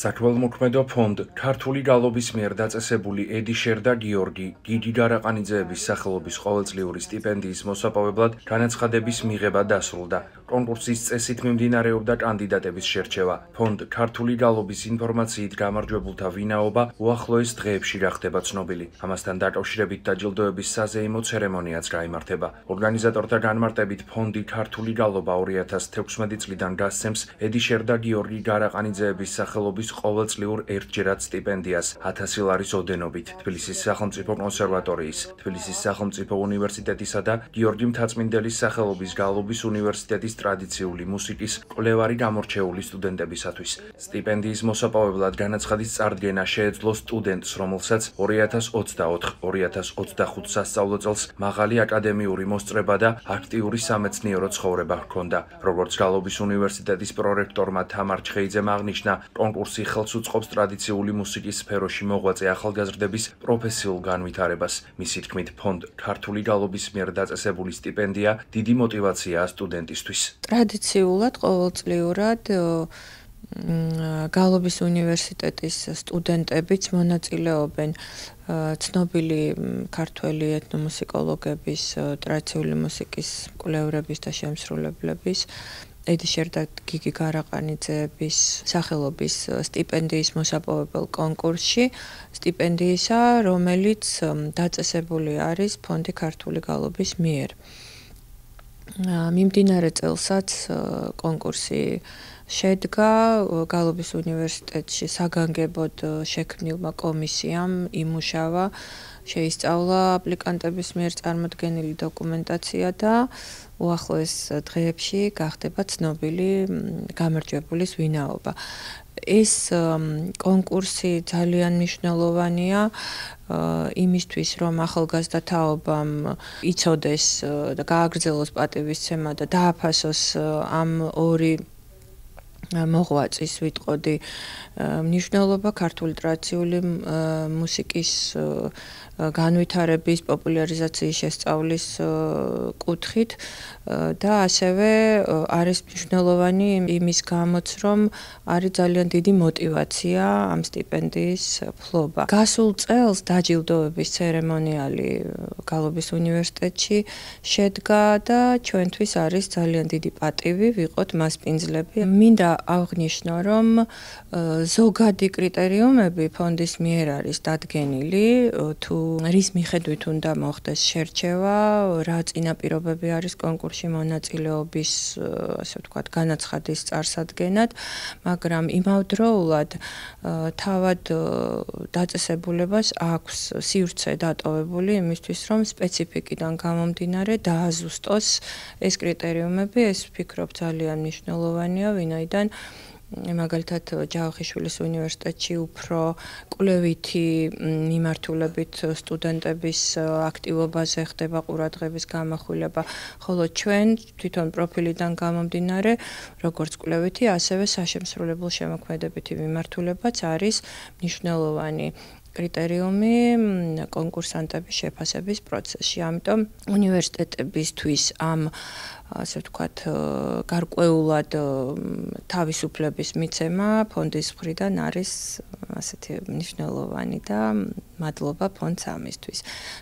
საქველმოქმედო ფონდ ქართული გალობის მიერ დაწესებული ედიშერ და გიორგი გიგი გარაყანიძეების სახელობის ყოველწლიური სტიპენდიის მოსაპოვებლად განაცხადების მიღება დასრულდა. კონკურსის წესით მიმდინარეობდა კანდიდატების შერჩევა. ფონდ ქართული გალობის ინფორმაციით გამარჯვებულთა ვინაობა უახლოეს დღეებში გახდება ცნობილი. ამასთან დაკავშირებით დაჯილდოების საზეიმო ცერემონიაც გაიმართება. ორგანიზატორთა განმარტებით ფონდი ქართული გალობა 2016 წლიდან გასცემს ედიშერ და გიორგი გარაყანიძეების სახელობის ყოველწლიურ ერთჯერად სტიპენდიას 1000 ლარის ოდენობით თბილისის სახელმწიფო კონსერვატორიის, თბილისის სახელმწიფო უნივერსიტეტისა და გიორგი მთაწმინდელის სახელობის გალობის უნივერსიტეტის ტრადიციული მუსიკის კვლევარი გამორჩეული სტუდენტებისათვის. სტიპენდიის მოსაპოვებლად განაცხადის წარდგენა შეეძლო სტუდენტს, რომელსაც 2024-2025 სასწავლო წელს მაღალი აკადემიური მოსწრება და აქტიური სამეცნიერო ცხოვრება ჰქონდა. როგორც გალობის უნივერსიტეტის პრორექტორმა თამარ ჩხეიძემ აღნიშნა, კონკურსი ხელს უწყობს ტრადიციული მუსიკის სფეროში მოღვაწე ახალგაზრდების პროფესიულ განვითარებას. მისი თქმით, ფონდ ქართული გალობის მიერ დაწესებული სტიპენდია დიდი მოტივაციაა სტუდენტისთვის. ტრადიციულად ყოველწლიურად გალობის უნივერსიტეტის სტუდენტებიც მონაწილეობენ ცნობილი ქართველი ეთნომუსიკოლოგების, ტრადიციული მუსიკის კვლევრების და შემსრულებლების ედიშერ და გიგი გარაყანიძეების სახელობის სტიპენდიის მოსაპოვებელ კონკურსში, სტიპენდიისა, რომელიც დაწესებული არის ფონდი ქართული გალობის მიერ. მიმდინარე წელსაც კონკურსი შედგა გალობის უნივერსიტეტში საგანგებოდ შექმნილმა კომისიამ იმუშავა, შეისწავლა აპლიკანტების მიერ წარმოდგენილი დოკუმენტაცია და უახლოეს დღეებში გახდება ცნობილი გამარჯვებულის ვინაობა. ეს კონკურსი ძალიან მნიშვნელოვანია იმისთვის, რომ ახალგაზრდა თაობამ იცოდეს და გააგრძელოს პატივისცემა და დააფასოს ამ ორი მოღვაწის ვიტყოდი მნიშვნელობა ქართული ტრადიციული მუსიკის განვითარების, პოპულარიზაციის შესწავლის კუთხით და ასევე არის მნიშვნელოვანი იმის გამოც, რომ არის ძალიან დიდი მოტივაცია ამ სტიპენდიის ფლობა. გასულ წელს დაჯილდოების ცერემონიალი გალობის უნივერსიტეტში შედგა და ჩვენთვის არის ძალიან დიდი პატივი ვიყოთ მასპინძლები. მინდა აღნიშნო, რომ ზოგადი კრიტერიუმები ფონდის მიერ არის დადგენილი, თუ რის მიხედვით უნდა მოხდეს შერჩევა, რა წინაპირობები არის კონკურსში მონაწილეობის, ასე ვთქვათ, განაცხადის წარსადგენად, მაგრამ იმავდროულად თავად დაწესებულებას აქვს სივრცე დატოვებული იმისთვის, რომ სპეციფიკიდან გამომდინარე დააზუსტოს ეს კრიტერიუმები, ეს ვფიქრობ ძალიან მნიშვნელოვანია, ვინაიდან მაგალითად ჯავახიშვილის უნივერსიტეტში უფრო კვლევითი მიმართულებით სტუდენტების აქტივობაზე ხდება ყურადღების გამახვილება, ხოლო ჩვენ თვითონ პროფილიდან გამომდინარე, როგორც კვლევითი, ასევე საშემსრულებლო შემოქმედებითი მიმართულებაც არის მნიშვნელოვანი კრიტერიუმი კონკურსანტების შეფასების პროცესში. ამიტომ უნივერსიტეტებისთვის ამ ასე ვთქვათ, გარკვეულად თავისუფლების მიცემა ფონდის მხრიდან არის ასეთი მნიშვნელოვანი და მადლობა ფონდს ამისთვის.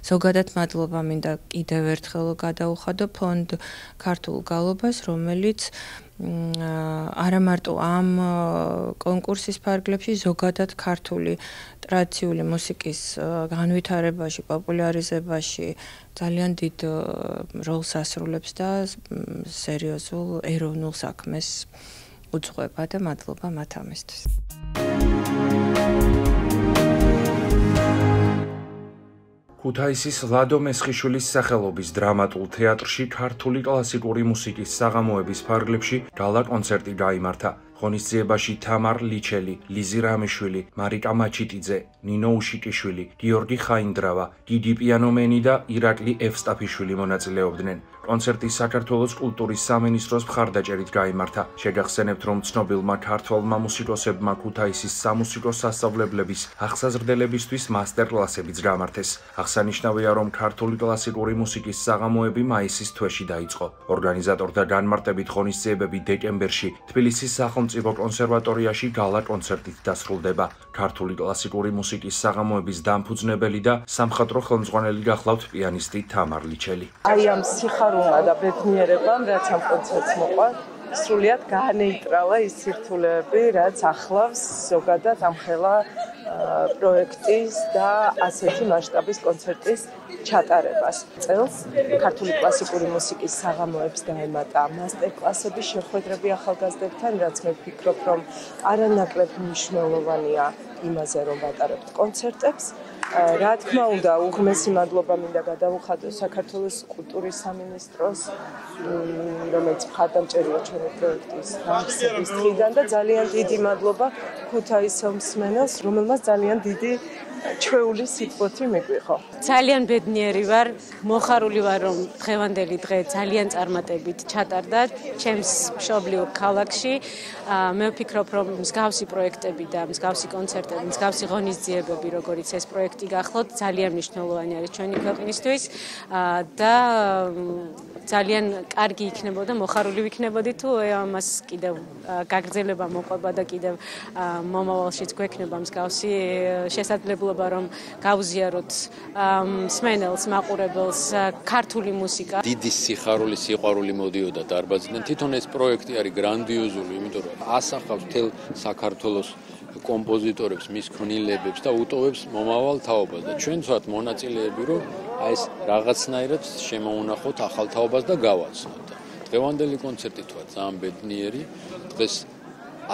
ზოგადად მადლობა მინდა კიდევ ერთხელ გადაუხადო ფონდ ქართულ გალობას, რომელიც არა მარტო ამ კონკურსის ფარგლებში, ზოგადად ქართული ტრადიციული მუსიკის განვითარებაში, პოპულარიზებაში ძალიან დიდ როლს ასრულებს და სერიოზულ ეროვნულ საქმეს უძღვება და მადლობა მათ ამისთვის. ქუთაისის ლადო მესხიშვილის სახელობის დრამატულ თეატრში ქართული კლასიკური მუსიკის საღამოების ფარგლებში გალა კონცერტი გაიმართა. ღონისძიებაში თამარ ლიჩელი, ლიზი რამიშვილი, მარიკა მაჩიტიძე, ნინო უშიკიშვილი, გიორგი ხაინდრავა, გიგი პიანომენი და ირაკლი ევსტაფიშვილი მონაწილეობდნენ. კონცერტი საქართველოს კულტურის სამინისტროს მხარდაჭერით გაიმართა. შეგახსენებთ, რომ ცნობილმა ქართველმა მუსიკოსებმა ქუთაისის სამუსიკო სასწავლებლების აღსაზრდელებისთვის მასტერკლასებიც გამართეს. აღსანიშნავია, რომ ქართული კლასიკური მუსიკის საღამოები მაისის თვეში დაიწყო. ორგანიზატორთა განმარტებით ღონისძიებები დეკემბერში თბილისის სახელმწიფო კონსერვატორიაში გალა კონცერტით დასრულდება. ქართული კლასიკური მუსიკის საღამოების დამფუძნებელი და სამხატვრო ხელმძღვანელი გახლავთ პიანისტი თამარ ლიჩელი. აი ამ სიხარულმა და ბედნიერებამ, რაც ამ კონცერტს მოყვა, სრულიად განეიტრალა ის სირთულეები, რაც ახლავს ზოგადად ამ ხელა პროექტის და ასეთი მასშტაბის კონცერტის ჩატარებას. წელს ქართული კლასიკური მუსიკის საღამოებს დაემატა მასტერკლასების შეხვედრები ახალგაზრდებთან, რაც მე ვფიქრობ, რომ არანაკლებ მნიშვნელოვანია იმაზე, რომ ვატარებთ კონცერტებს. რა თქმა უნდა, უღმესი მადლობა მინდა გადავუხადო საქართველოს კულტურის სამინისტროს, რომელიც მხარდამჭერია ჩვენი პროექტის დაარსების დღიდან და ძალიან დიდი მადლობა ქუთაისელ მსმენელს, რომელმაც ძალიან დიდი ჩვეული სიტყვოთი მიგვიღო. ძალიან ბედნიერი ვარ, მოხარული ვარ, რომ დღევანდელი დღე ძალიან წარმატებით ჩატარდა ჩემს მშობლიურ ქალაქში. მე ვფიქრობ, რომ მსგავსი პროექტები და მსგავსი კონცერტები, მსგავსი ღონისძიებები, როგორც ეს პროექტი გახლავთ, ძალიან მნიშვნელოვანი არის ჩვენი ქვეყნისთვის და ძალიან კარგი იქნებოდა, მოხარული ვიქნებოდი თუ ამას კიდევ გაგრძელება მოყვება და კიდევ მომავალშიც გვექნება მსგავსი შესაძლებლობა, რომ გავუზიაროთ მსმენელს, მაყურებელს ქართული მუსიკა. დიდი სიხარული, სიყვარული მოდიოდა დარბაზიდან. თვითონ ეს პროექტი არის გრანდიოზული, იმიტომ რომ ასახავს მთელ საქართველოს კომპოზიტორებს, მის ქმნილებებს და უტოვებს მომავალ თაობას და ჩვენც ვართ მონაწილეები, რომ აი ეს რაღაცნაირად შემოუნახოთ ახალ თაობას და გავაცნოთ. დღევანდელი კონცერტი თქვა ძალიან ბედნიერი. დღეს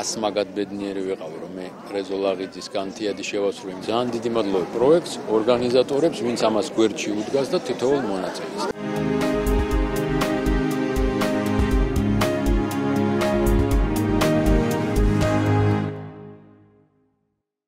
ასმაგად ბედნიერი ვიყავი, რომ მე რეზო ლაღიძის განთიადი შევასრულე. ძალიან დიდი მადლობა პროექტს, ორგანიზატორებს, ვინც ამას გვერდში უდგას და თითოეულ მონაწილეს.